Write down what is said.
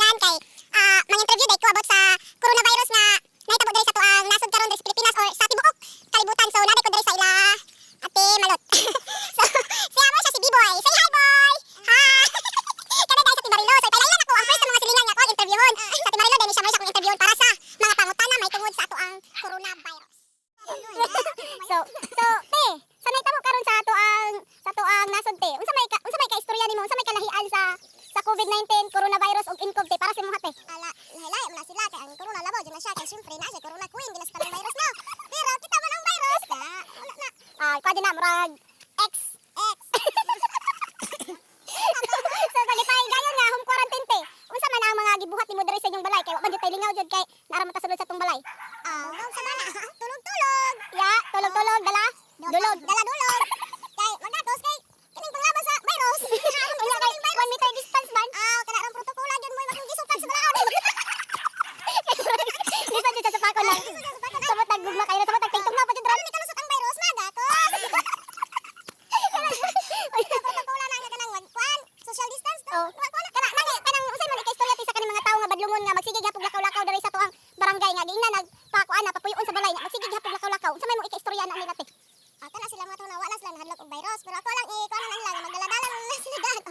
tanan kay mang-interview day ko about sa coronavirus nga nahitabo diri sa tuang nasod karon diri sa Pilipinas or sa tibuok kalibutan. So naday ko diri sa ila ate Malot. So siya mo siya si B-boy. Say hi boy. Hi. Kada dai sa Timarilo. So ipailayan ako ang first sa mga silingan nga ako interviewon. Sa Timarilo din siya mo siya kong interviewon para sa mga pangutana may tungod sa tuang coronavirus. So te, sanay tamo karon sa tuang nasod te. Unsa may kaistorya nimo? Unsa may kalahian sa COVID-19, coronavirus ug INCOV te para sa imong hate? Ala, lahi-lahi mo na sila kay ang corona labaw dyan na siya kay syempre na siya corona queen ginas pa ng virus na. Pero kita man ang virus na. Wala na. Pwede na murag X. So kalipay gayon nga home quarantine te. Unsa man ang mga gibuhat nimo diri sa inyong balay kay wa man jud tay lingaw jud kay nara man ta sulod sa tong balay. Sa mana? Tulog-tulog. Ya, tulog-tulog dala. Dulog. Dala dulog. Kay magatos kay kining panglaban sa virus. Unya kay 1 meter distance man. Kana ang protokola gyud mo imong gisukat sa balaod. Lisa jud sa pako lang. Samot naggugma kayo, samot nagtingtong na pa jud ron. Kami kalusot ang virus magatos. Protokola na nga kanang wagkuan. Social distance to. Oh. Kanang unsay man ikaistorya ti sa kaning mga tawo nga badlungon nga magsigig hapog lakaw-lakaw diri sa tuang barangay nga giingnan nagpakuan na papuyon sa balay nga magsigig hapog lakaw-lakaw. Unsa may mo ikaistorya na nila te? Kana sila mga tawo na wala sila nahadlok og virus pero ako lang kuan na nila magdala-dala lang sila dad.